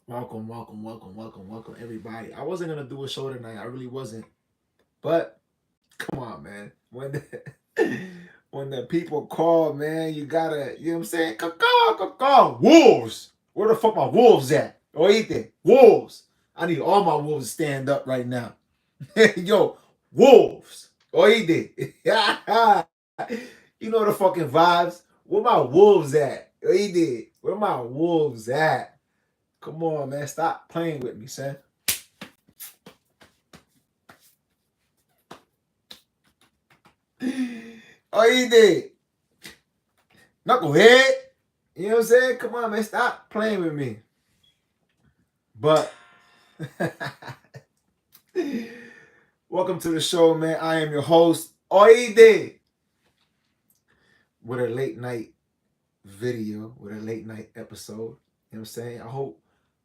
Welcome, everybody. I wasn't gonna do a show tonight. I really wasn't. But come on, man. When the people call, man, you gotta, you know what I'm saying? Caw. Wolves. Where the fuck my wolves at? Oíste, wolves. I need all my wolves to stand up right now. Yo, wolves. Oíste. You know the fucking vibes. Where my wolves at? Oíste. Where my wolves at? Come on, man. Stop playing with me, son. Oh, you did. Knucklehead. You know what I'm saying? Come on, man. Stop playing with me. But welcome to the show, man. I am your host, Oide, with a late night video, with a late night episode. You know what I'm saying?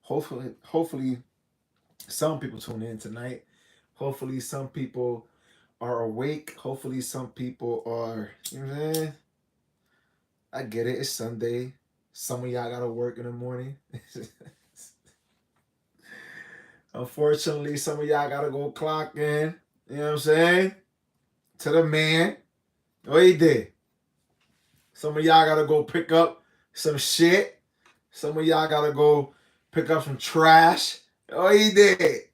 Hopefully, some people tune in tonight. Hopefully, some people are awake. Hopefully, some people are, you know what I'm saying? I get it. It's Sunday. Some of y'all gotta work in the morning. Unfortunately, some of y'all gotta go clock in. You know what I'm saying? To the man. What he did. Some of y'all gotta go pick up some shit. Some of y'all gotta go pick up some trash. Oh, he did.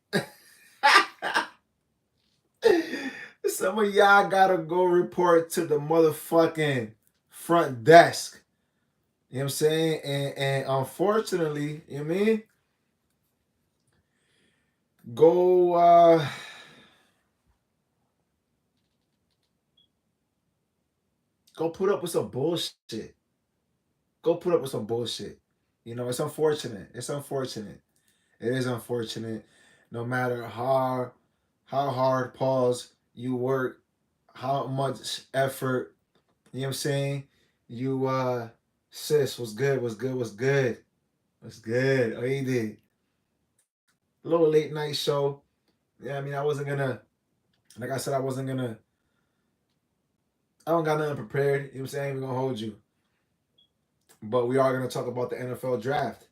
Some of y'all gotta go report to the motherfucking front desk. You know what I'm saying? And unfortunately, you know what I mean? Go go put up with some bullshit. Go put up with some bullshit. You know, it's unfortunate. It's unfortunate. It is unfortunate. No matter how hard pause you work, how much effort, you know what I'm saying? You sis, what's good. Oh, you did. A little late night show. Yeah, I mean I wasn't gonna like I said, I don't got nothing prepared. You know what I'm saying? I ain't even gonna hold you. But we are gonna talk about the NFL draft.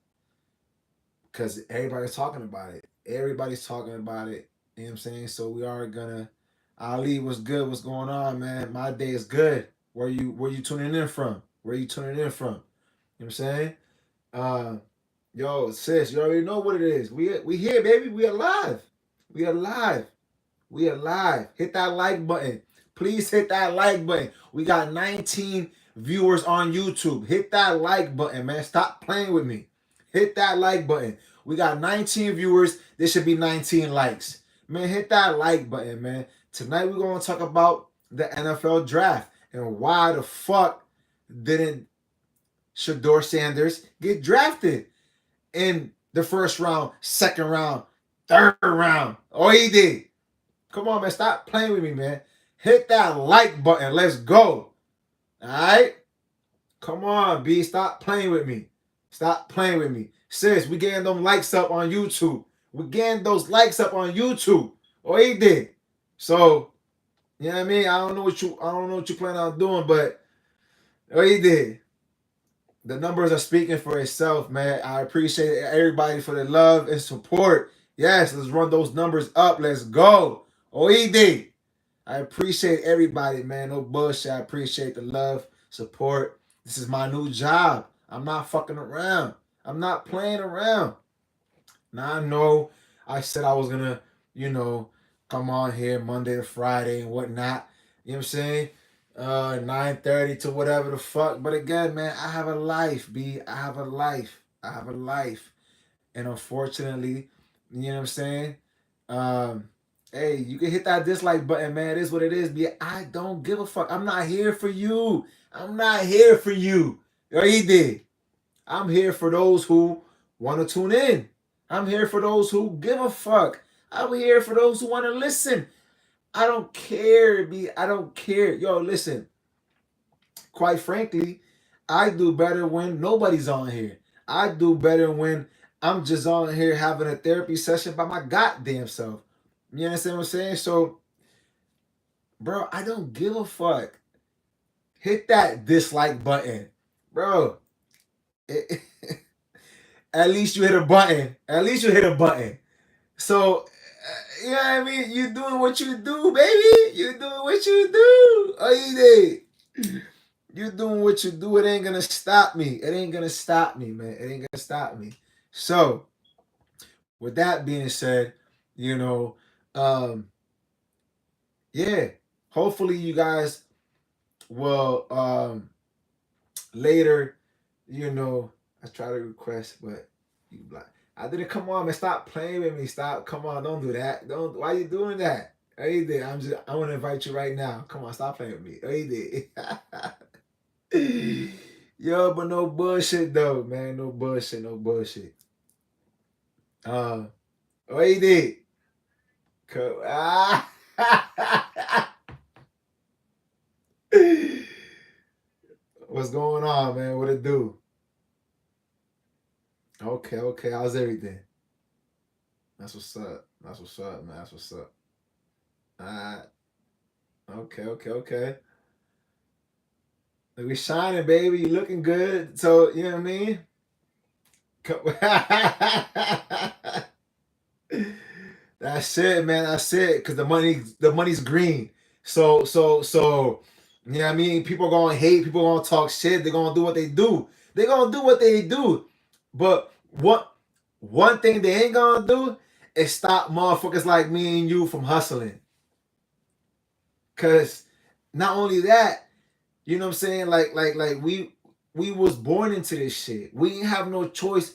Because everybody's talking about it. Everybody's talking about it. You know what I'm saying? So we are gonna Ali, what's good? What's going on, man? My day is good. Where you tuning in from? Where you tuning in from? You know what I'm saying? Uh yo, sis, you already know what it is. We here, baby. We alive. We alive. We alive. Hit that like button. Please hit that like button. We got 19 viewers on YouTube. Hit that like button, man. Stop playing with me. Hit that like button. We got 19 viewers. There should be 19 likes. Man, hit that like button, man. Tonight we're going to talk about the NFL draft and why the fuck didn't Shador Sanders get drafted in the first round, second round, third round. Oh, he did. Come on, man. Stop playing with me, man. Hit that like button. Let's go. All right? Come on, B. Stop playing with me. Stop playing with me. Sis, we getting them likes up on YouTube. We getting those likes up on YouTube. Oh, he did. So, you know what I mean? I don't know what you plan on doing, but oh, he did. The numbers are speaking for itself, man. I appreciate everybody for the love and support. Yes, let's run those numbers up. Let's go. Oh, he did. I appreciate everybody, man. No bullshit. I appreciate the love, support. This is my new job. I'm not fucking around. I'm not playing around. Now I know I said I was gonna, you know, come on here Monday to Friday and whatnot. You know what I'm saying? 9:30 to whatever the fuck. But again, man, I have a life, B. I have a life. I have a life. And unfortunately, you know what I'm saying? Um, hey, you can hit that dislike button, man. It is what it is. But I don't give a fuck. I'm not here for you. I'm not here for you. Or he did. I'm here for those who want to tune in. I'm here for those who give a fuck. I'm here for those who want to listen. I don't care, B. I don't care. Yo, listen. Quite frankly, I do better when nobody's on here. I do better when I'm just on here having a therapy session by my goddamn self. You understand what I'm saying? So, bro, I don't give a fuck. Hit that dislike button, bro. It, At least you hit a button. At least you hit a button. So, you know what I mean? You doing what you do, baby. You doing what you do. Oh, you did. You doing what you do. It ain't gonna stop me. It ain't gonna stop me, man. It ain't gonna stop me. So, with that being said, you know, um, yeah. Hopefully, you guys will later, you know, I try to request, but you like, I didn't. Come on, man. Stop playing with me. Stop. Come on. Don't do that. Don't. Why you doing that? Hey, there. I want to invite you right now. Come on. Stop playing with me. Hey, there. Yo, but no bullshit though, man. No bullshit. No bullshit. Uh. Hey, there. Ah. What's going on, man? What it do? Okay. Okay. How's everything? That's what's up. That's what's up, man. That's what's up. Uh, okay, okay, okay. Like we shining, baby. You looking good. So you know what I mean. That's it, man. That's it. Cause the money's green. So, you know what I mean. People gonna hate. People gonna talk shit. They gonna do what they do. They gonna do what they do. But what one thing they ain't gonna do is stop motherfuckers like me and you from hustling. Cause not only that, you know what I'm saying? Like we was born into this shit. We ain't have no choice.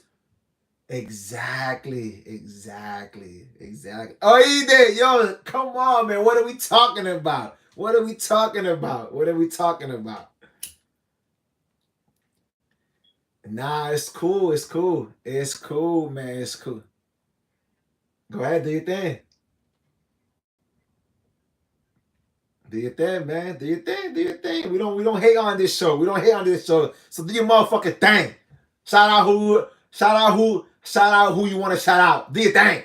Exactly. Oh, he did, yo. Come on, man. What are we talking about? What are we talking about? What are we talking about? Nah, it's cool. It's cool. It's cool, man. It's cool. Go ahead, do your thing. Do your thing, man. Do your thing. Do your thing. We don't hate on this show. We don't hate on this show. So do your motherfucking thing. Shout out who you want to shout out. Do your thing.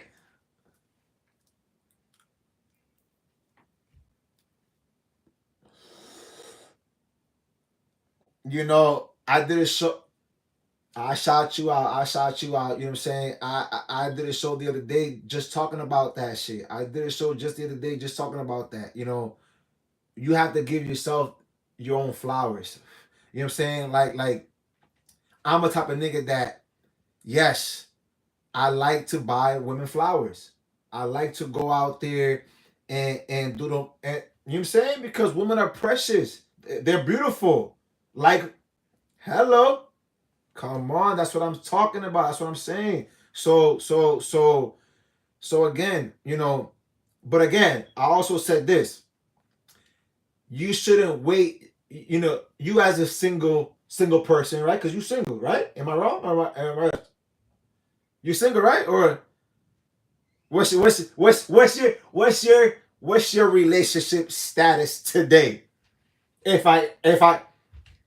You know, I did a show. I shout you out. I shout you out. You know what I'm saying? I did a show the other day just talking about that shit. I did a show just the other day just talking about that. You know, you have to give yourself your own flowers. You know what I'm saying? Like I'm a type of nigga that yes, I like to buy women flowers. I like to go out there and do them. And, you know what I'm saying? Because women are precious. They're beautiful. Like hello. Come on, that's what I'm talking about. That's what I'm saying. So again, you know, but again, I also said this. You shouldn't wait, you know, you as a single person, right? Because you single, right? Am I wrong? Am I right? You single, right? Or what's your relationship status today? If I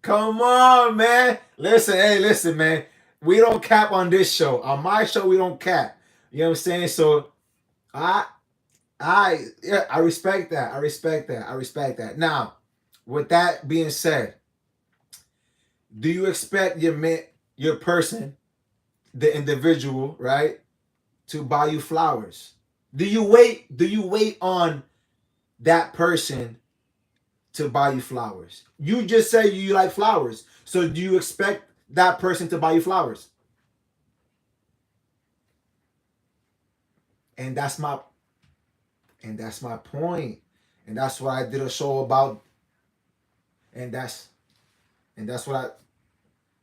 come on, man. Listen, hey, listen, man. We don't cap on this show. On my show, we don't cap. You know what I'm saying? So I yeah, I respect that. I respect that. I respect that. Now, with that being said, do you expect your person, the individual, right, to buy you flowers? Do you wait on that person to buy you flowers? You just say you like flowers. So do you expect that person to buy you flowers? And that's my point. And that's what I did a show about. And that's what I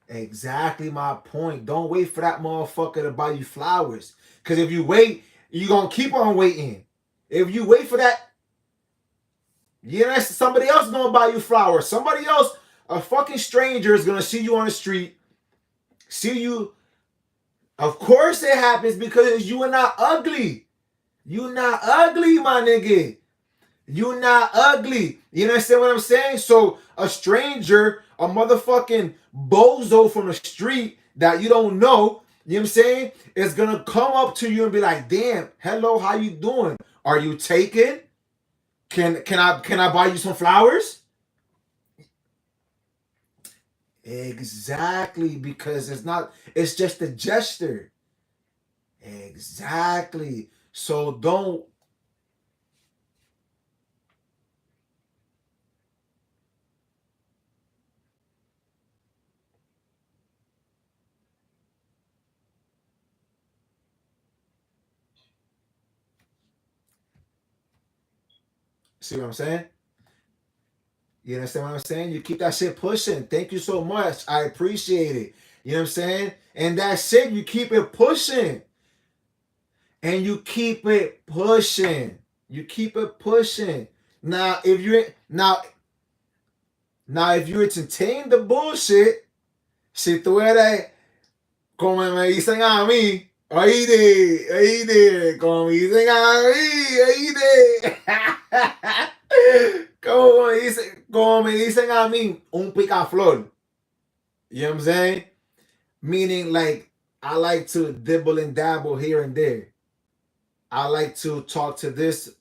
exactly my point. Don't wait for that motherfucker to buy you flowers. Cause if you wait, you're gonna keep on waiting. If you wait for that, yeah, somebody else gonna buy you flowers. Somebody else, a fucking stranger is gonna see you on the street, see you. Of course it happens because you are not ugly. You not ugly, my nigga. You not ugly. You understand what I'm saying? So a stranger, a motherfucking bozo from the street that you don't know, you know what I'm saying, is gonna come up to you and be like, damn, hello, how you doing? Are you taken? Can I buy you some flowers? Exactly, because it's just a gesture. Exactly. So don't see what I'm saying? You understand what I'm saying? You keep that shit pushing. Thank you so much. I appreciate it. You know what I'm saying? And that's it. You keep it pushing. And you keep it pushing. You keep it pushing. Now, if you entertain the bullshit, si tú eres como me dicen a mí, oíste, como me dicen a mí, oíste. Como me dicen a mí, un picaflor. You know what I'm saying? Meaning, like, I like to dibble and dabble here and there. I like to talk to this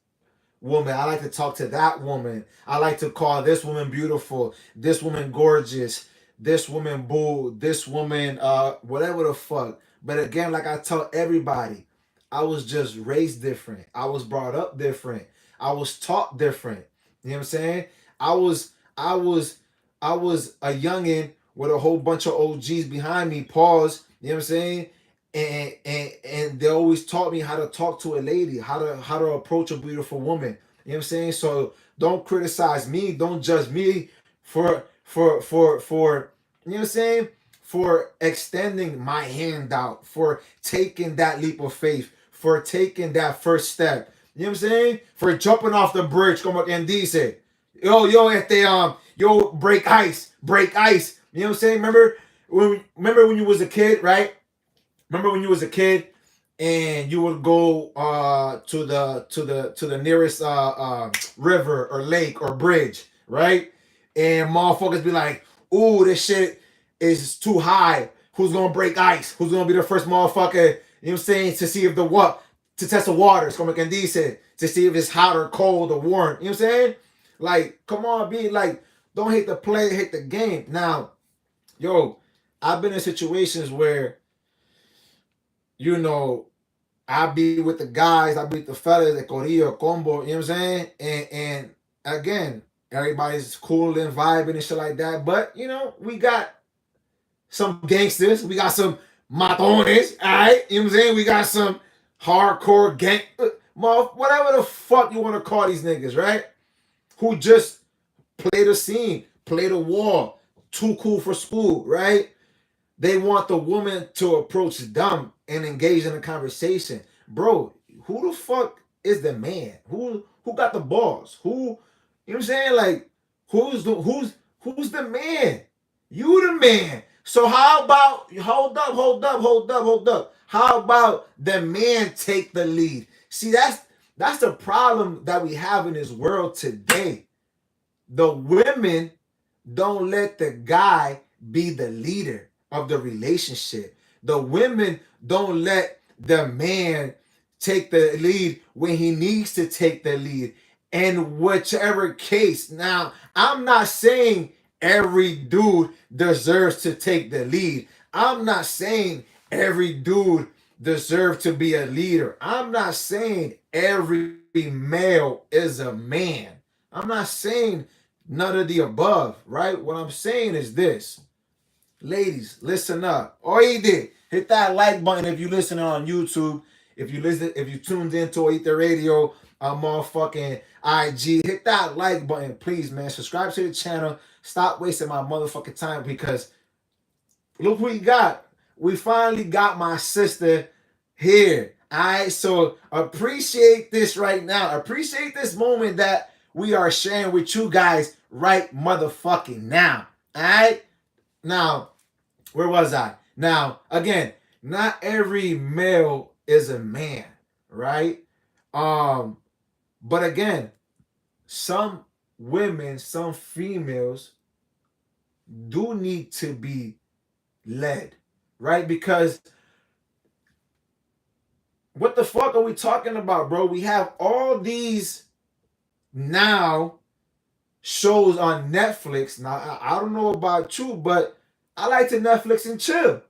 woman. I like to talk to that woman. I like to call this woman beautiful, this woman gorgeous, this woman boo, this woman whatever the fuck. But again, like I tell everybody, I was just raised different. I was brought up different. I was taught different. You know what I'm saying? I was I was I was a youngin with a whole bunch of OGs behind me. Pause. You know what I'm saying? And they always taught me how to talk to a lady, how to approach a beautiful woman. You know what I'm saying? So don't criticize me, don't judge me for you know what I'm saying? For extending my hand out, for taking that leap of faith, for taking that first step. You know what I'm saying? For jumping off the bridge, como quien dice. Yo, break ice, break ice. You know what I'm saying? Remember when you was a kid, right? Remember when you was a kid and you would go to the nearest river or lake or bridge, right? And motherfuckers be like, "Ooh, this shit is too high. Who's gonna break ice? Who's gonna be the first motherfucker?" You know what I'm saying? To see if the what to test the waters, como quien dice, to see if it's hot or cold or warm. You know what I'm saying? Like, come on, be like, don't hate the play, hate the game. Now, yo, I've been in situations where you know, I be with the guys, I be with the fellas, the Corillo, combo, you know what I'm saying? And again, everybody's cool and vibing and shit like that. But, we got some gangsters, we got some matones, alright? You know what I'm saying? We got some hardcore gang whatever the fuck you want to call these niggas, right? Who just play the scene, play the wall, too cool for school, right? They want the woman to approach them and engage in a conversation. Bro, who the fuck is the man? Who got the balls? You know what I'm saying? Like, who's the man? You the man. So how about hold up. How about the man take the lead? See, that's the problem that we have in this world today. The women don't let the guy be the leader of the relationship. The women don't let the man take the lead when he needs to take the lead. In whichever case, now I'm not saying every dude deserves to take the lead. I'm not saying every dude deserves to be a leader. I'm not saying every male is a man. I'm not saying none of the above, right? What I'm saying is this. Ladies, listen up. Oíste, hit that like button if you listening on YouTube. If you tuned into Oíste Radio on motherfucking IG, hit that like button, please, man. Subscribe to the channel. Stop wasting my motherfucking time because look what we got. We finally got my sister here. Alright, so appreciate this right now. Appreciate this moment that we are sharing with you guys right motherfucking now. Alright? Now, where was I? Now, again, not every male is a man, right? But again, some women, some females do need to be led, right? Because what the fuck are we talking about, bro? We have all these now shows on Netflix. Now, I don't know about you, but I like to Netflix and chill.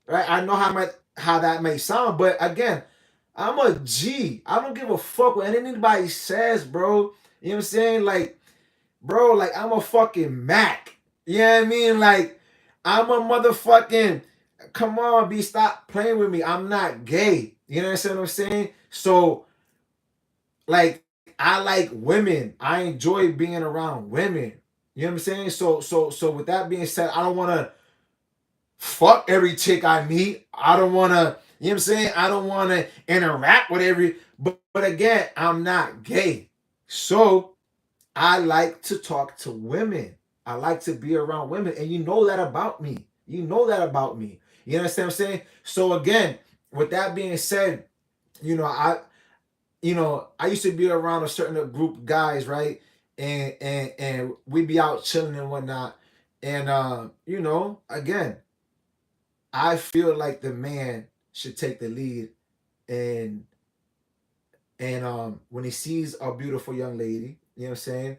Right? I know how that may sound, but again, I'm a G. I don't give a fuck what anybody says, bro. You know what I'm saying? Like, bro, like I'm a fucking Mac. You know what I mean? Like, I'm a motherfucking. Come on, B, stop playing with me. I'm not gay. You know what I'm saying? So, like, I like women. I enjoy being around women. You know what I'm saying? So with that being said, I don't want to fuck every chick I meet. I don't want to, you know what I'm saying? I don't want to interact with every, but again, I'm not gay. So I like to talk to women. I like to be around women. And you know that about me. You know that about me. You understand what I'm saying? So again, with that being said, you know, I used to be around a certain group of guys, right? And we be out chilling and whatnot. And again, I feel like the man should take the lead and when he sees a beautiful young lady, you know what I'm saying,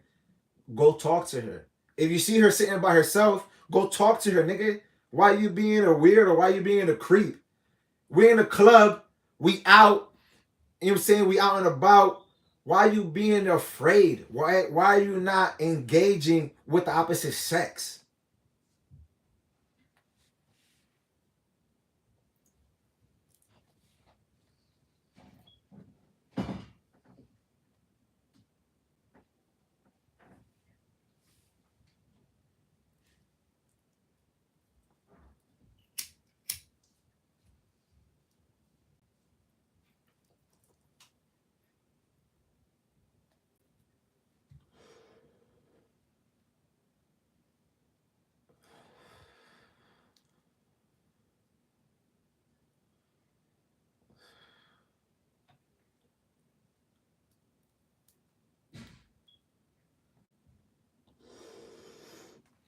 go talk to her. If you see her sitting by herself, go talk to her, nigga. Why you being a weird or why you being a creep? We in a club, we out, you know what I'm saying, we out and about. Why you being afraid? Why are you not engaging with the opposite sex?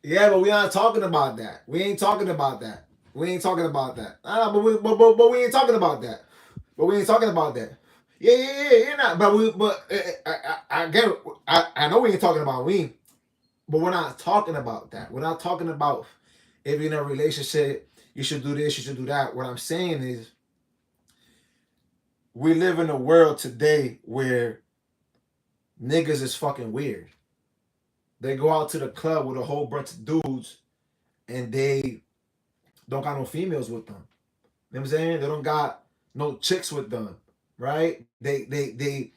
Yeah, but we aren't talking about that. We ain't talking about that. We ain't talking about that. But we ain't talking about that. But we ain't talking about that. Yeah. You're not. Again, I know we ain't talking about we, but we're not talking about that. We're not talking about if you're in a relationship, you should do this, you should do that. What I'm saying is, we live in a world today where niggas is fucking weird. They go out to the club with a whole bunch of dudes, and they don't got no females with them. You know what I'm saying? They don't got no chicks with them, right? They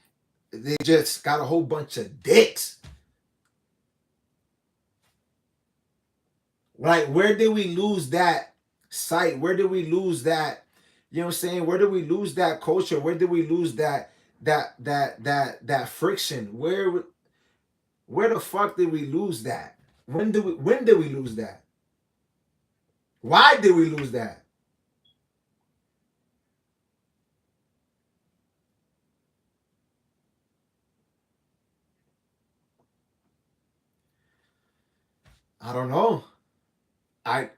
just got a whole bunch of dicks. Like, where did we lose that sight? Where did we lose that? You know what I'm saying? Where did we lose that culture? Where did we lose that friction? Where the fuck did we lose that? When did we lose that? Why did we lose that? I don't know. I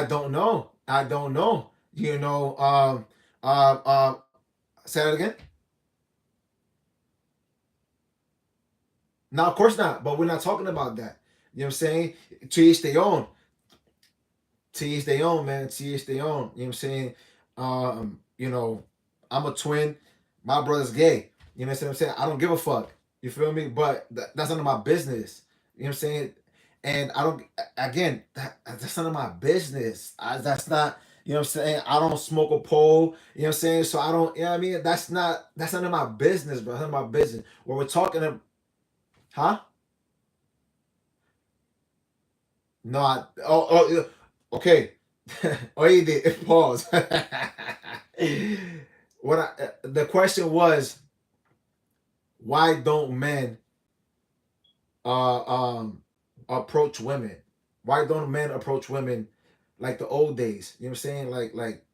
don't know. I don't know. Um, um, say that again. No, of course not. But we're not talking about that. You know what I'm saying? To each their own. To each their own, man. To each their own. You know what I'm saying? You know, I'm a twin. My brother's gay. You know what I'm saying? I don't give a fuck. You feel me? But that's none of my business. You know what I'm saying? And I don't. Again, that's none of my business. That's not. You know what I'm saying? I don't smoke a pole. You know what I'm saying? So I don't. You know what I mean? That's none of my business, bro. That's none of my business. What we're talking about, huh? No, yeah, okay. Oh, you did. Pause. The question was, why don't men uh um approach women? Why don't men approach women like the old days? You know what I'm saying? Like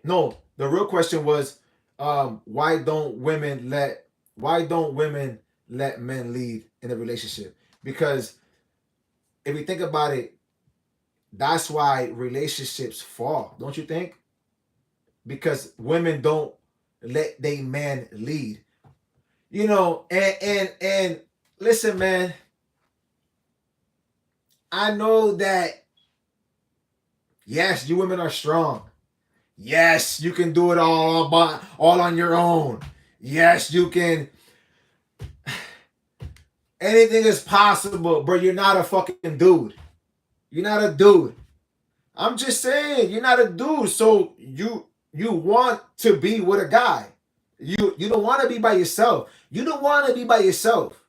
no, the real question was, why don't women let men lead in a relationship? Because if we think about it, that's why relationships fall, don't you think? Because women don't let they man lead. And listen, man, I know that Yes, you women are strong. Yes, you can do it all on your own. Yes, you can. Anything is possible, bro. You're not a fucking dude. You're not a dude. I'm just saying, you're not a dude. So you want to be with a guy. You don't want to be by yourself. You don't want to be by yourself.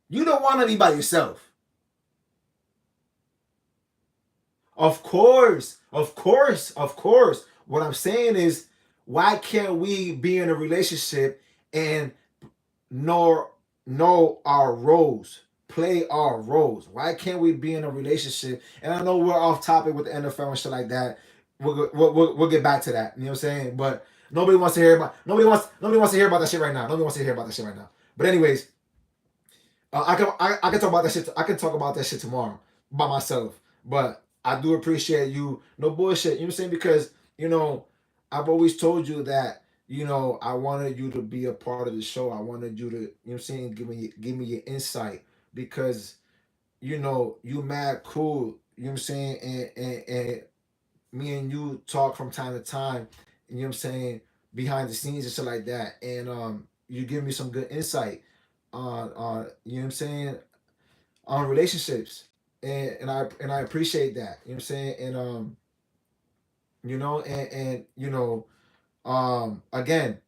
You don't want to be by yourself. Of course, of course, of course. What I'm saying is, why can't we be in a relationship and know our roles, play our roles? Why can't we be in a relationship? And I know we're off topic with the NFL and shit like that. We'll get back to that. You know what I'm saying? But nobody wants to hear about that shit right now. Nobody wants to hear about that shit right now. But anyways, I can talk about that shit. I can talk about that shit tomorrow by myself. But I do appreciate you. No bullshit. You know what I'm saying? Because I've always told you that I wanted you to be a part of the show. I wanted you to what I'm saying, give me your insight because you mad cool. You know what I'm saying? And me and you talk from time to time. You know what I'm saying? Behind the scenes and shit like that. And you give me some good insight on you know what I'm saying, on relationships, and I appreciate that. You know what I'm saying, and again,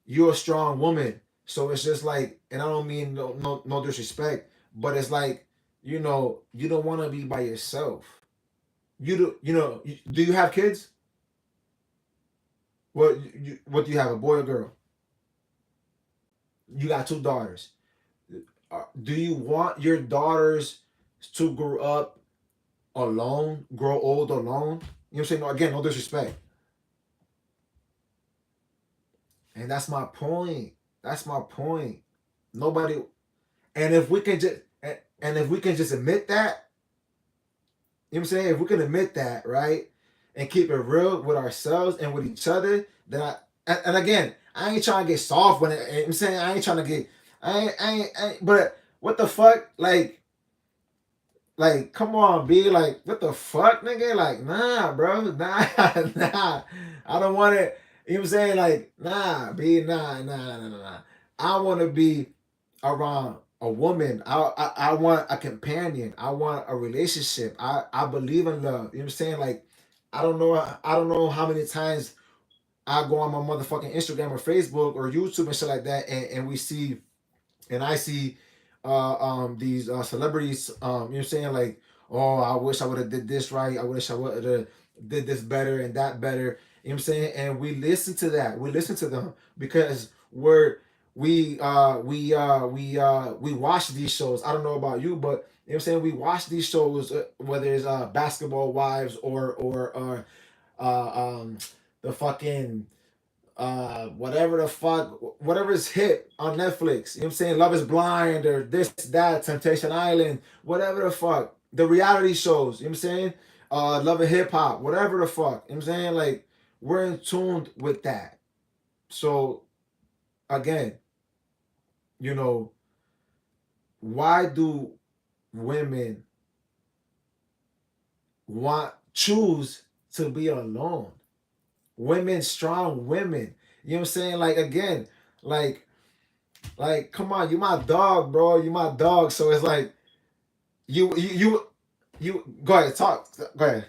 you're a strong woman, so it's just like, and I don't mean no disrespect, but it's like you don't want to be by yourself. Do you have kids? What do you have, a boy or girl? You got two daughters. Do you want your daughters to grow up alone, grow old alone? You know what I'm saying? No, again, no disrespect. And that's my point. That's my point. Nobody, and if we can just and if we can just admit that, you know what I'm saying? If we can admit that, right? And keep it real with ourselves and with each other, then and again, I ain't trying to get soft when you know what I'm saying, I ain't trying to get but what the fuck? Like, come on, be like, what the fuck, nigga? Like, nah, bro, nah, nah. I don't want it. You know what I'm saying? Like, nah, be nah. I want to be around a woman. I want a companion. I want a relationship. I believe in love. You know what I'm saying? Like, I don't know how many times I go on my motherfucking Instagram or Facebook or YouTube and shit like that, and we see and I see these celebrities, you know what I'm saying, like, oh, I wish I would have did this right. I wish I would have did this better and that better. You know what I'm saying? And we listen to that. We listen to them because we watch these shows. I don't know about you, but you know what I'm saying, we watch these shows, whether it's Basketball Wives or the fucking whatever the fuck, whatever is hit on Netflix. You know what I'm saying? Love is Blind or this, that, Temptation Island, whatever the fuck. The reality shows, you know what I'm saying? Love and Hip Hop, whatever the fuck. You know what I'm saying? Like, we're in tune with that. So again, you know, why do women want choose to be alone? Women, strong women. You know what I'm saying? Like, again, like come on, you my dog, bro. You my dog. So it's like you go ahead, talk. Go ahead.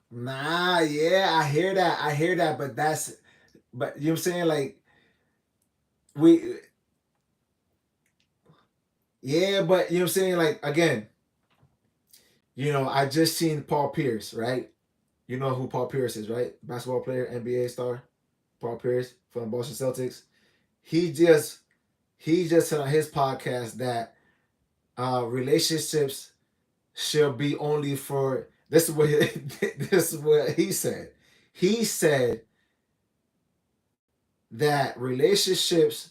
Nah, yeah, I hear that. I hear that, but you know what I'm saying? Like, we yeah, but you know what I'm saying? Like, again, I just seen Paul Pierce, right? You know who Paul Pierce is, right? Basketball player, NBA star, Paul Pierce from the Boston Celtics. He just he just said on his podcast that relationships should be only for this is what this is what he said. He said that relationships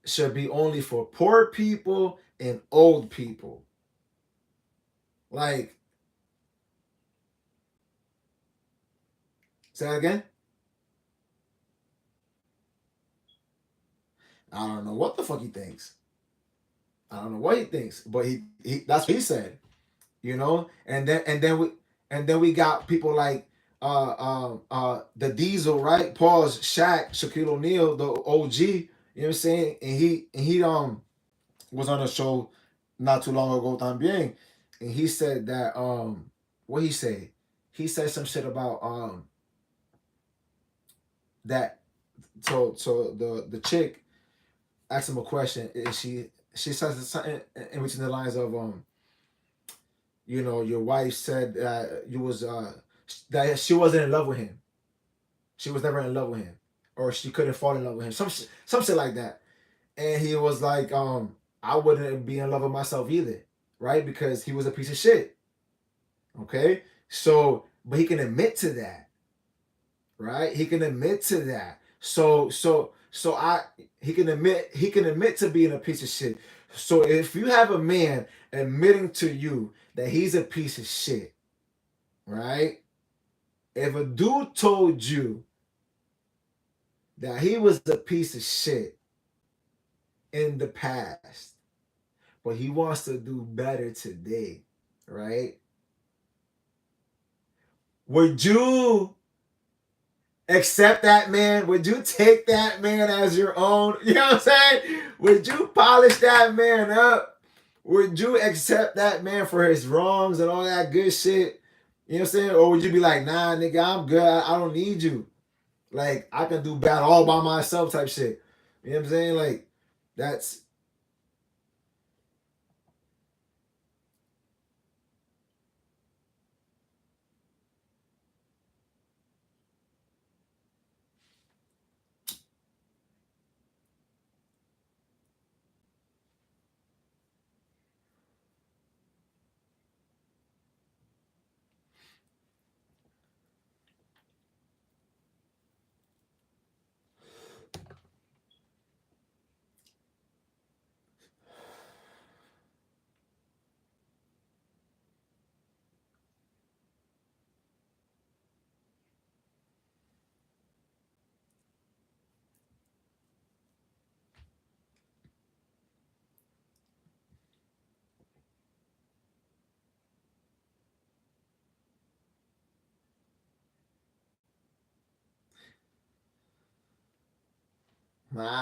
should be only for poor people and old people. Like, say that again. I don't know what the fuck he thinks. I don't know what he thinks, but he that's what he said. And then we got people like the Diesel, right? Paul's Shaq, Shaquille O'Neal, the OG. You know what I'm saying? And he was on a show not too long ago también, and he said that what he say? He said some shit about that. So the chick asked him a question, and she says something in between the lines of your wife said you was that she wasn't in love with him. She was never in love with him, or she couldn't fall in love with him. Some shit like that. And he was like, I wouldn't be in love with myself either, right? Because he was a piece of shit. Okay, so but he can admit to that, right? He can admit to that. So I he can admit to being a piece of shit. So if you have a man admitting to you that he's a piece of shit, right? If a dude told you that he was a piece of shit in the past, but he wants to do better today, right? Would you accept that man? Would you take that man as your own? You know what I'm saying? Would you polish that man up? Would you accept that man for his wrongs and all that good shit? You know what I'm saying? Or would you be like, nah, nigga, I'm good. I don't need you. Like, I can do bad all by myself type shit. You know what I'm saying? Like, that's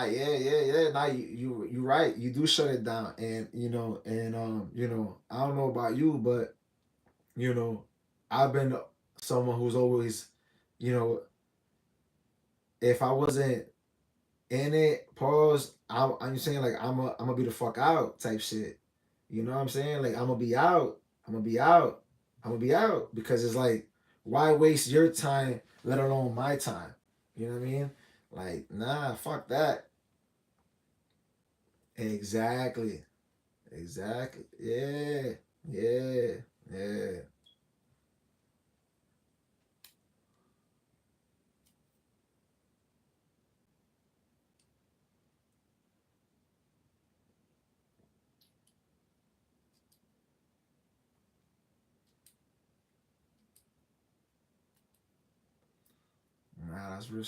yeah, yeah, yeah. Nah, you right. You do shut it down, and I don't know about you, but you know, I've been someone who's always, you know, if I wasn't in it, pause. I'm saying like I'm gonna be the fuck out type shit. You know what I'm saying? Like I'm gonna be out. I'm gonna be out. I'm gonna be out because it's like, why waste your time, let alone my time? You know what I mean? Like, nah, fuck that. Exactly. Exactly. Yeah. Yeah. Yeah. Nah, that's real.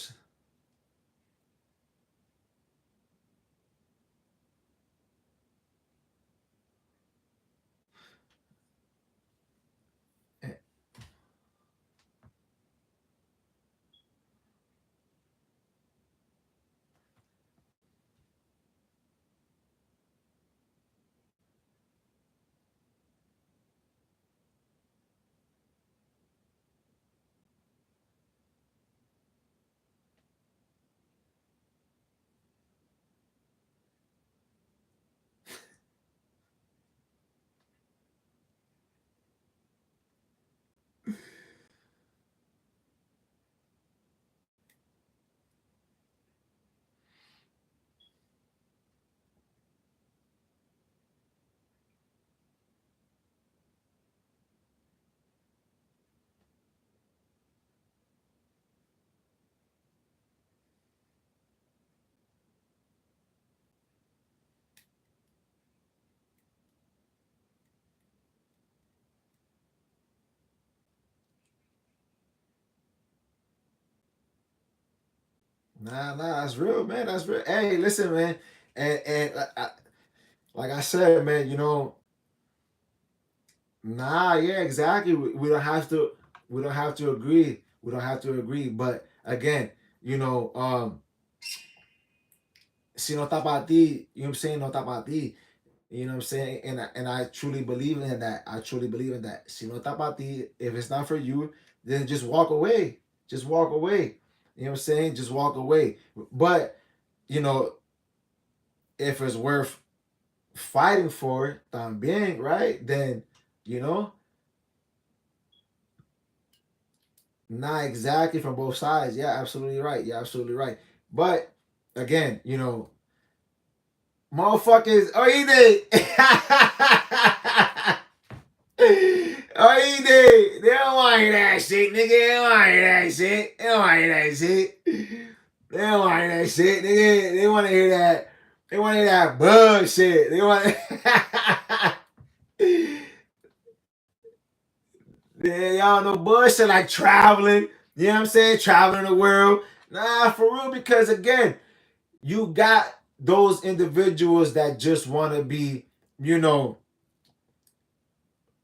Nah, that's real, man. That's real. Hey, listen, man, and like I said, man, nah, yeah, exactly. We don't have to. We don't have to agree. We don't have to agree. But again, you know, si no está para ti, you know what I'm saying? No está para ti. You know what I'm saying? And I truly believe in that. I truly believe in that. Si no está para ti, if it's not for you, then just walk away. Just walk away. You know what I'm saying? Just walk away. But, you know, if it's worth fighting for, también, right? Then, you know, not exactly from both sides. Yeah, absolutely right. Yeah, absolutely right. But again, motherfuckers, oíste. Oíste. They don't want to hear that shit, nigga. They don't want to hear that shit. They don't want to hear that shit. They don't want to hear that shit, nigga. They want to hear that. They want to hear that bullshit. They want to. Y'all know bullshit like traveling. You know what I'm saying? Traveling the world. Nah, for real, because again, you got those individuals that just want to be, you know,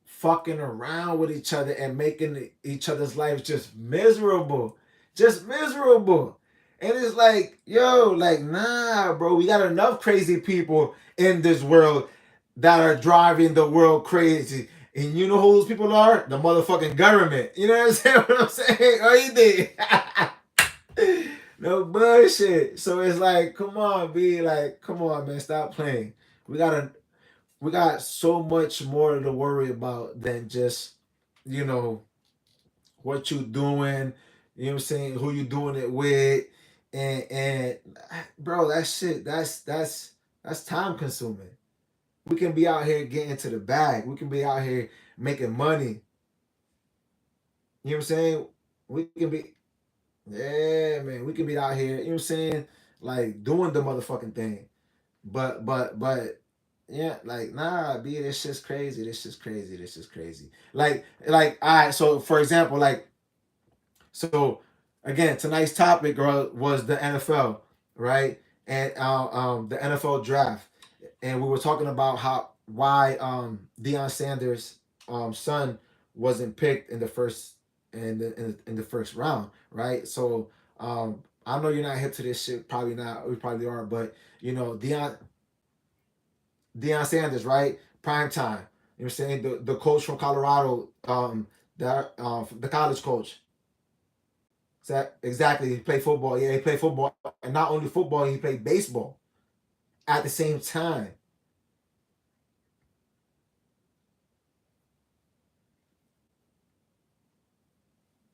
fucking around with each other and making each other's lives just miserable. Just miserable. And it's like, yo, like, nah, bro, we got enough crazy people in this world that are driving the world crazy. And you know who those people are? The motherfucking government. You know what I'm saying? What I'm saying? Oh, you did. No bullshit. So it's like, come on, be like, come on, man, stop playing. We gotta we got so much more to worry about than just, you know, what you doing, you know what I'm saying, who you doing it with, and bro, that shit, that's time consuming. We can be out here getting to the bag. We can be out here making money. You know what I'm saying? We can be, yeah, man. We can be out here. You know what I'm saying? Like doing the motherfucking thing. But yeah, like nah, B, this shit's crazy. This shit's crazy. This is crazy. Like all right, so for example, like so again, tonight's topic, girl, was the NFL, right? And the NFL draft. And we were talking about how why Deion Sanders son wasn't picked in the first in the first round, right? So I know you're not hip to this shit, probably not, we probably are, but Deion Sanders, right? Prime time. You know what I'm saying? The coach from Colorado, the college coach. Exactly. He played football. Yeah, he played football. And not only football, he played baseball at the same time.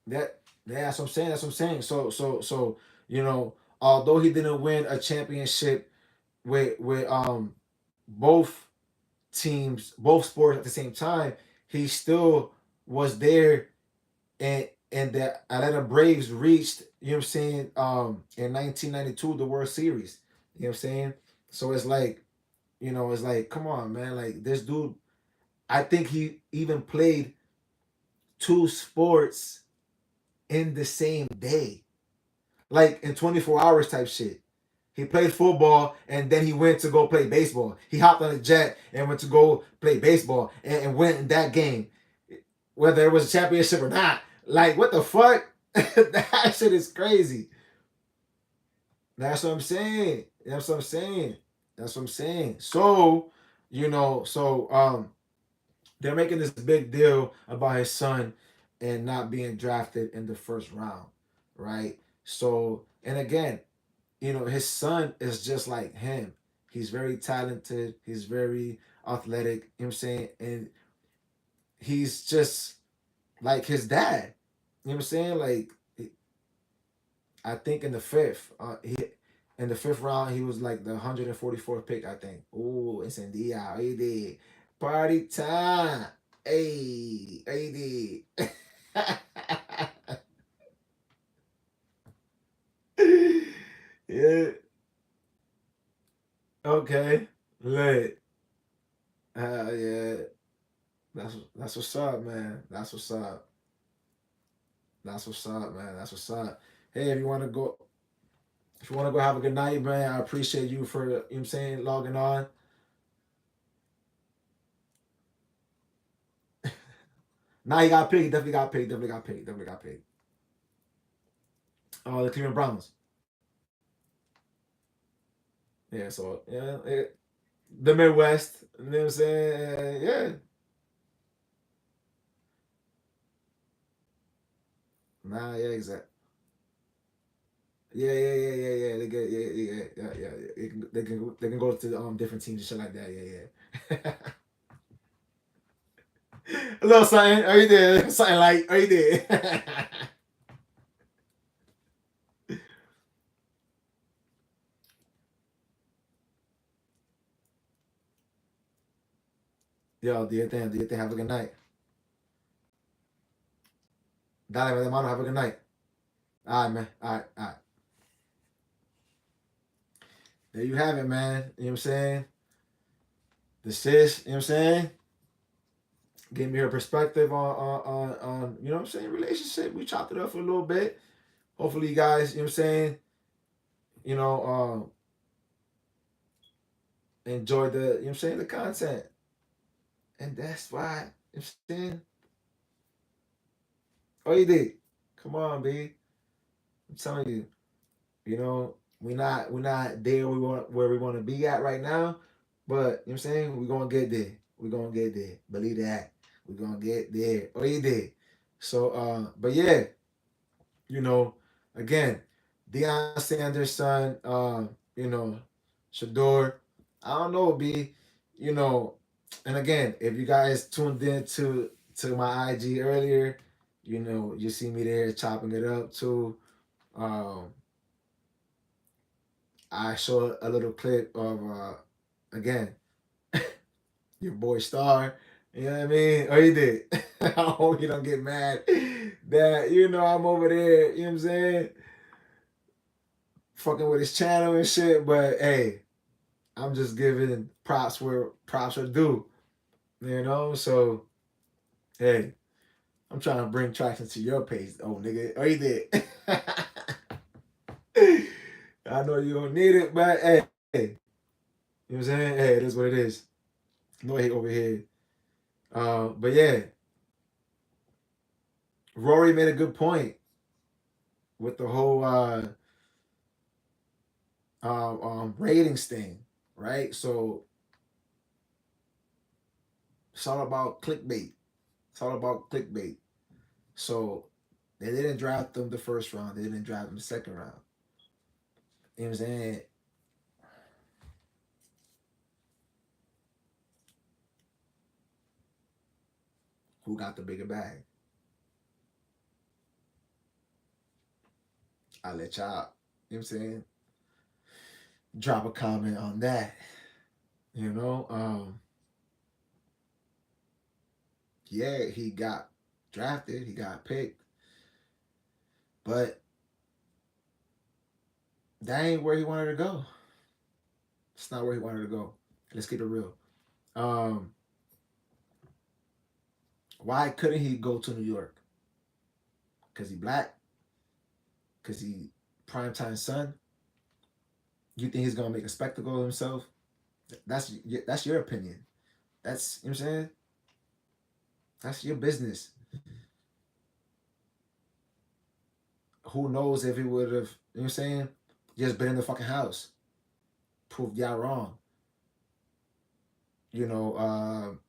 That's what I'm saying. That's what I'm saying. So although he didn't win a championship with both teams, both sports at the same time, he still was there, and the Atlanta Braves reached, you know what I'm saying, in 1992 the World Series. You know what I'm saying? So it's like, it's like, come on, man, like this dude, I think he even played two sports in the same day, like in 24 hours type shit. He played football and then he went to go play baseball. He hopped on a jet and went to go play baseball and went in that game, whether it was a championship or not. Like, what the fuck? That shit is crazy. That's what I'm saying. That's what I'm saying. That's what I'm saying. So, they're making this big deal about his son and not being drafted in the first round, right? So, and again, his son is just like him. He's very talented. He's very athletic. You know what I'm saying? And he's just like his dad. You know what I'm saying? Like, I think in the fifth round, he was like the 144th pick, I think. Ooh, it's in the did. Party time. Hey, did. Yeah. Okay. Lit. Yeah. That's what's up, man. That's what's up. That's what's up, man. That's what's up. Hey, if you want to go, If you want to go have a good night, man, I appreciate you for, you know what I'm saying, logging on. Now he got picked. He definitely got picked. Definitely got picked. Definitely got picked. Oh, the Cleveland Browns. Yeah, so yeah, the Midwest. You know what I'm saying? Yeah. Nah, yeah, exactly. Yeah. They get yeah. They can go to different teams and shit like that. Yeah. A little something. Oh, you did something like. Oh, you did. Yo, do your thing. Do your thing. Have a good night. Dale, hermano. Have a good night. All right, man. All right. There you have it, man. You know what I'm saying? The sis. You know what I'm saying? Give me her perspective on you know what I'm saying, relationship. We chopped it up for a little bit. Hopefully you guys, you know what I'm saying, you know, enjoy the, you know what I'm saying, the content. And that's why, you know what I'm saying, oh you did. Come on, B. I'm telling you, you know, we're not there we want where we want to be at right now. But you know what I'm saying, we're gonna get there. We're gonna get there. Believe that. We're gonna get there. Oh you did. So but yeah, you know, again, Deion Sanders' son, you know, Shador. I don't know, B. You know, and again, if you guys tuned in to my IG earlier, you know, you see me there chopping it up too. Um, I showed a little clip of again, your boy Star. You know what I mean? Oh, you did. I hope you don't get mad that you know I'm over there. You know what I'm saying? Fucking with his channel and shit. But hey, I'm just giving props where props are due. You know, so hey, I'm trying to bring traction to your page. Oh nigga, oh you did. I know you don't need it, but hey, you know what I'm saying? Hey, it is what it is. No hate over here. But yeah, Rory made a good point with the whole ratings thing, right? So it's all about clickbait. It's all about clickbait. So they didn't draft them the first round. They didn't draft them the second round. You know what I'm saying? Who got the bigger bag? I'll let y'all, you know what I'm saying, drop a comment on that. You know, yeah, he got drafted, he got picked, but that ain't where he wanted to go. It's not where he wanted to go. Let's keep it real. Um, why couldn't he go to New York? Cause he black? Cause he primetime son? You think he's gonna make a spectacle of himself? That's your opinion. That's, you know what I'm saying. That's your business. Who knows if he would have, you know what I'm saying, just been in the fucking house, proved y'all wrong. You know,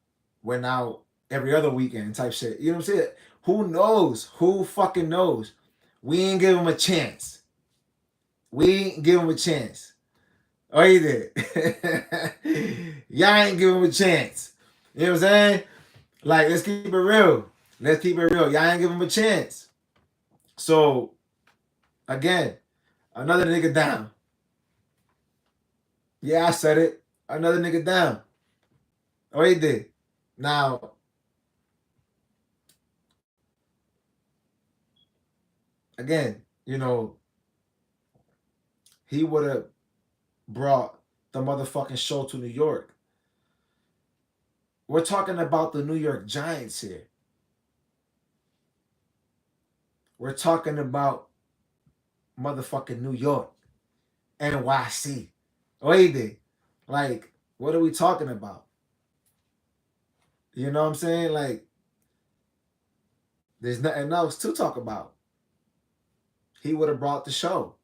went out every other weekend type shit. You know what I'm saying? Who knows? Who fucking knows? We ain't give him a chance. We ain't give him a chance. Oh, you did. Y'all ain't give him a chance. You know what I'm saying? Like, let's keep it real. Let's keep it real. Y'all ain't give him a chance. So, again, another nigga down. Yeah, I said it. Another nigga down. Oh, he did. Now, again, you know, he would have brought the motherfucking show to New York. We're talking about the New York Giants here. We're talking about motherfucking New York. NYC. Oide. Like, what are we talking about? You know what I'm saying? Like, there's nothing else to talk about. He would have brought the show.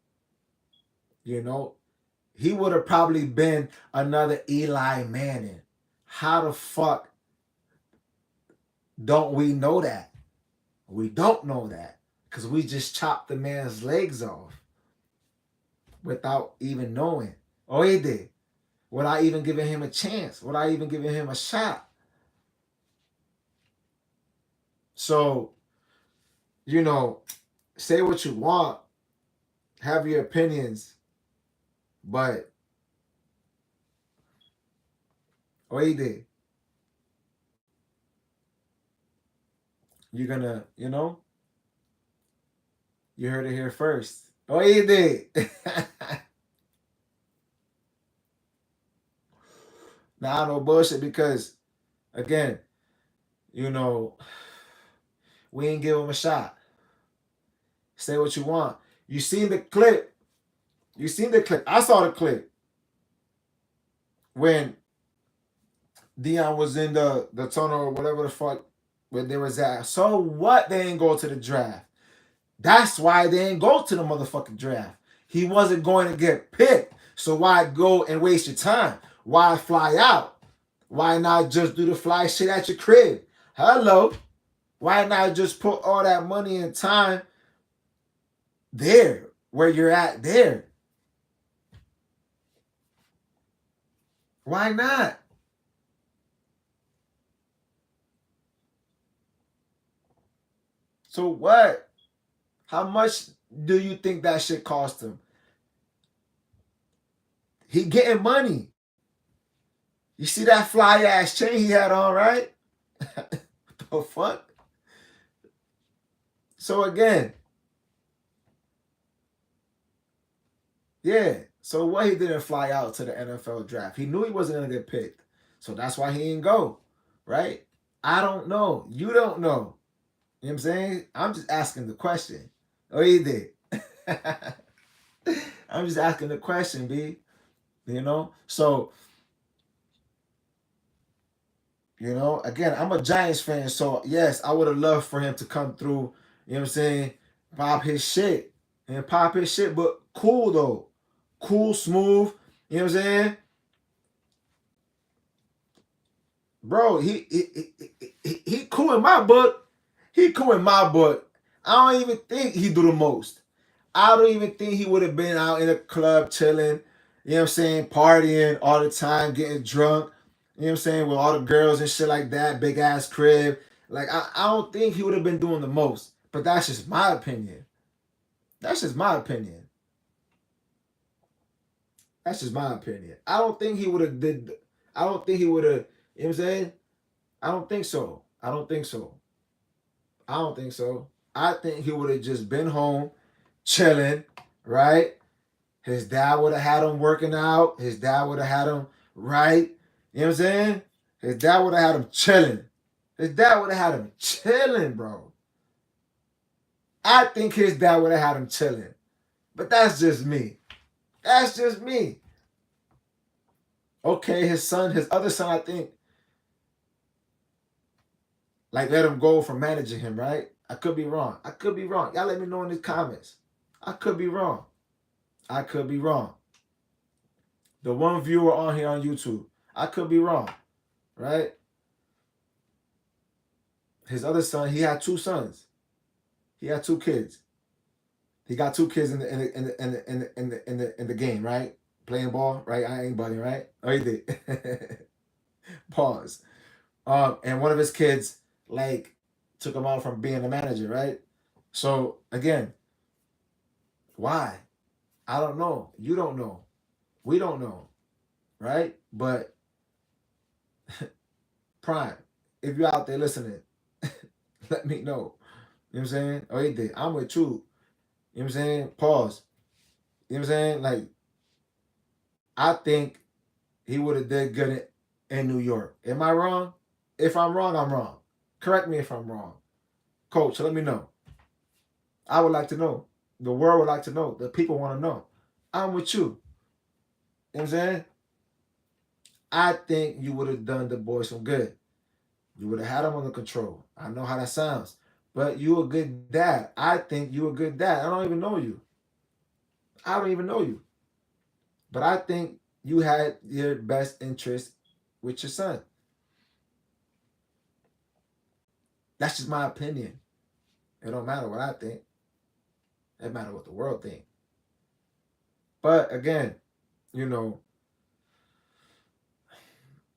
You know, he would have probably been another Eli Manning. How the fuck don't we know that? We don't know that because we just chopped the man's legs off without even knowing. Oh, he did. Without even giving him a chance. Without even giving him a shot. So, you know, say what you want, have your opinions, but oh, he did. You're gonna, you heard it here first. Oh, he did. Nah, no bullshit because, again, you know, we ain't give him a shot. Say what you want. You seen the clip. You seen the clip. I saw the clip when Dion was in the tunnel or whatever the fuck where they was at. So what? They ain't go to the draft. That's why they ain't go to the motherfucking draft. He wasn't going to get picked. So why go and waste your time? Why fly out? Why not just do the fly shit at your crib? Hello. Why not just put all that money and time there where you're at there? Why not? So what? How much do you think that shit cost him? He getting money. You see that fly ass chain he had on, right? The fuck? So again, yeah. So what, he didn't fly out to the NFL draft? He knew he wasn't gonna get picked. So that's why he didn't go. Right? I don't know. You don't know. You know what I'm saying? I'm just asking the question. Oh, he did. I'm just asking the question, B. You know? So, again, I'm a Giants fan, so yes, I would have loved for him to come through, you know what I'm saying, pop his shit. And pop his shit, but cool though. Cool, smooth, you know what I'm saying? Bro, he cool in my book. He cool in my book. I don't even think he do the most. I don't even think he would have been out in a club chilling, you know what I'm saying, partying all the time, getting drunk, you know what I'm saying, with all the girls and shit like that, big ass crib. Like, I don't think he would have been doing the most. But that's just my opinion. That's just my opinion. That's just my opinion. I don't think he would have did. I don't think he would have. You know what I'm saying? I don't think so. I don't think so. I don't think so. I think he would have just been home, chilling, right? His dad would have had him working out. His dad would have had him right. You know what I'm saying? His dad would have had him chilling. His dad would have had him chilling, bro. I think his dad would have had him chilling. But that's just me. That's just me. Okay, his other son, I think, like, let him go for managing him, right? I could be wrong. I could be wrong. Y'all let me know in the comments. I could be wrong. I could be wrong. The one viewer on here on YouTube. I could be wrong. Right? His other son, he had two sons. He had two kids. He got two kids in the game, right? Playing ball, right? I ain't buddy, right? Oh, he did. Pause. And one of his kids, like, took him out from being the manager, right? So again, why? I don't know. You don't know. We don't know, right? But Prime, if you're out there listening, let me know. You know what I'm saying? Oh, he did. I'm with you. You know what I'm saying? Pause. You know what I'm saying? Like, I think he would have did good in New York. Am I wrong? If I'm wrong, I'm wrong. Correct me if I'm wrong. Coach, let me know. I would like to know. The world would like to know. The people want to know. I'm with you. You know what I'm saying? I think you would have done the boy some good. You would have had him under control. I know how that sounds. But you a good dad. I think you a good dad. I don't even know you. I don't even know you. But I think you had your best interest with your son. That's just my opinion. It don't matter what I think. It matters what the world think. But again, you know,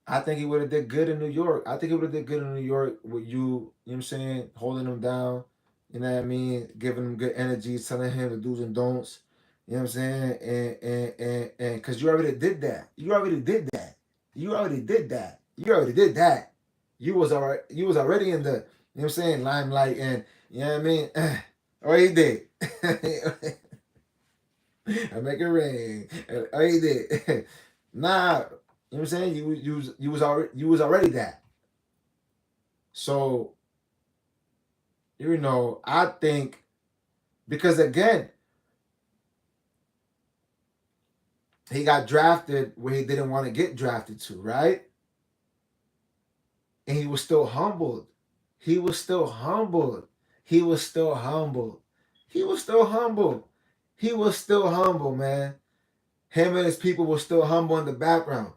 I think he would have did good in New York. I think he would have did good in New York with you, you know what I'm saying, holding him down, you know what I mean, giving him good energy, telling him the do's and don'ts, you know what I'm saying? And because you already did that. You already did that. You already did that. You already did that. You was already in the, you know what I'm saying, limelight and you know what I mean? Oh, he did. I make it rain. Oh, he did. Nah, you know what I'm saying? You was already that. So, I think because again, he got drafted where he didn't want to get drafted to, right? And he was still humbled. He was still humbled. He was still humbled. He was still humble. He was still humble, man. Him and his people were still humble in the background.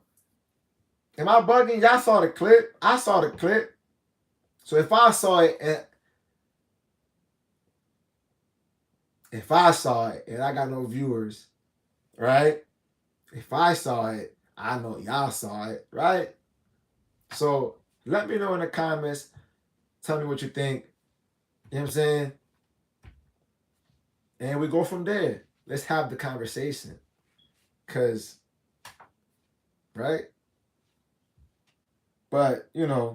Am I bugging? Y'all saw the clip. I saw the clip. So if I saw it and I got no viewers, right? If I saw it, I know y'all saw it, right? So let me know in the comments. Tell me what you think. You know what I'm saying? And we go from there. Let's have the conversation. Cause, right? But, yeah,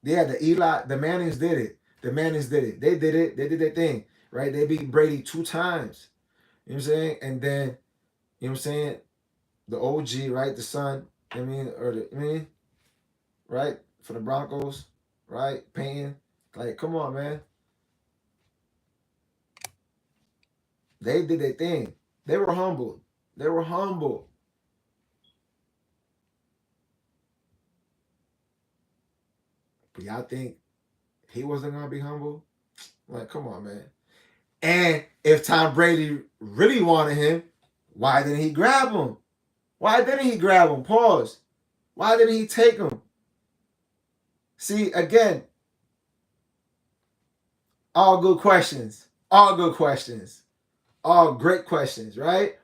the Mannings did it. The Mannings did it. They did it. They did their thing. Right? They beat Brady 2 times. You know what I'm saying? And then, you know what I'm saying? The OG, right? The son, right? For the Broncos, right? Payton. Like, come on, man. They did their thing. They were humbled. They were humble. But y'all think he wasn't gonna be humble? Like, come on, man. And if Tom Brady really wanted him, why didn't he grab him? Why didn't he grab him? Pause. Why didn't he take him? See, again, all good questions. All good questions. All great questions, right?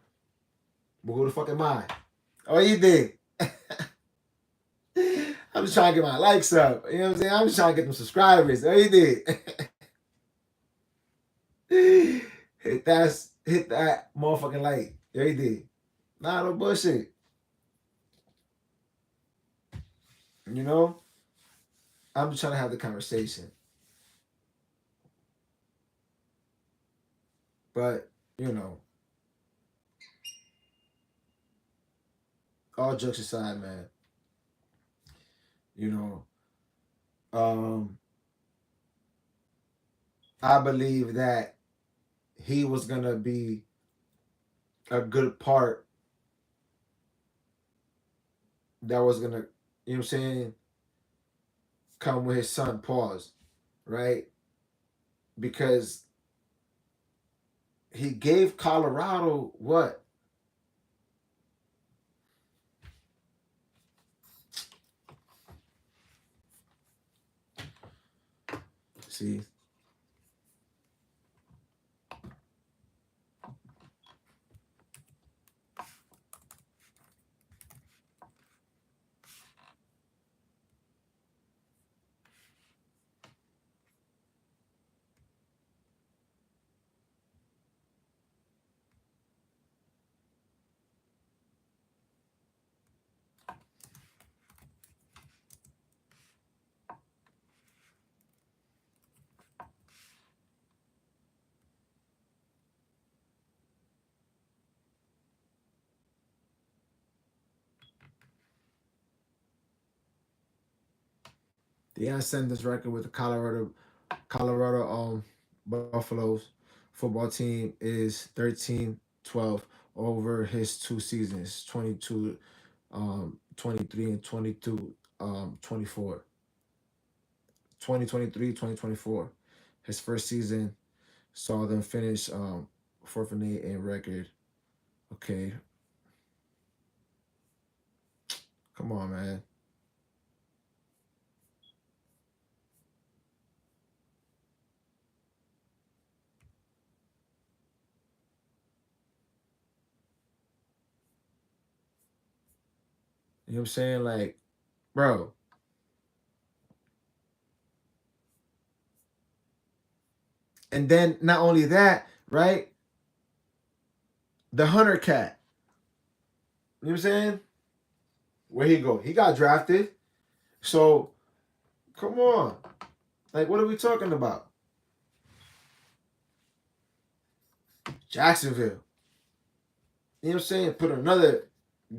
But who the fuck am I? Oh, you did. I'm just trying to get my likes up. You know what I'm saying? I'm just trying to get them subscribers. Oh, you did. hit that motherfucking like. Yeah, he did. Nah, no bullshit. You know? I'm just trying to have the conversation. But, you know, all jokes aside, man, you know, um, I believe that he was gonna be a good part that was gonna, you know what I'm saying, come with his son, pause, right? Because he gave Colorado what? See, Deion Sanders record with the Colorado Buffaloes football team is 13-12 over his 2 seasons, 22, 23 and 22, 24. 2023, 2024. His first season saw them finish 4-8 in record. Okay, come on, man. You know what I'm saying? Like, bro. And then not only that, right? The Hunter cat. You know what I'm saying? Where he go? He got drafted. So come on. Like, what are we talking about? Jacksonville. You know what I'm saying? Put another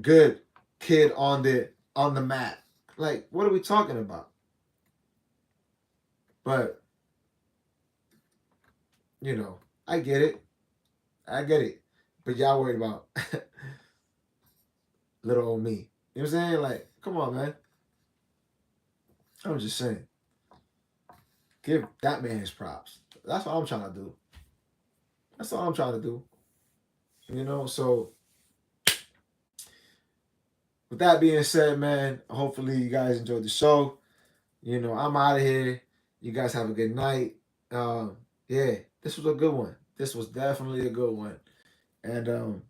good kid on the map. Like, what are we talking about? But, you know, I get it. I get it. But y'all worried about little old me. You know what I'm saying? Like, come on, man. I'm just saying. Give that man his props. That's what I'm trying to do. That's all I'm trying to do. You know, so with that being said, man, hopefully you guys enjoyed the show. You know, I'm out of here. You guys have a good night. Yeah, this was a good one. This was definitely a good one. And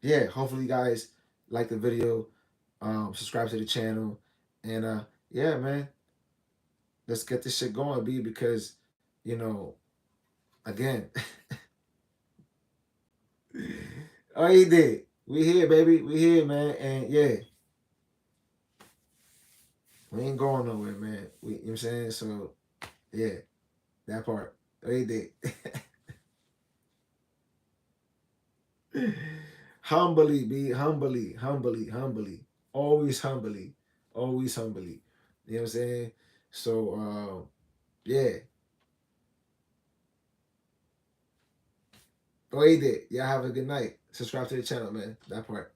yeah, hopefully you guys like the video. Subscribe to the channel. And yeah, man, let's get this shit going, B, because, you know, again. Oh, he did. We here, baby. We here, man. And yeah, we ain't going nowhere, man. You know what I'm saying? So yeah, that part. Oh, he did. Humbly, be humbly, humbly, humbly. Always humbly. Always humbly. You know what I'm saying? So yeah. Oh, he did. Y'all have a good night. Subscribe to the channel, man. That part.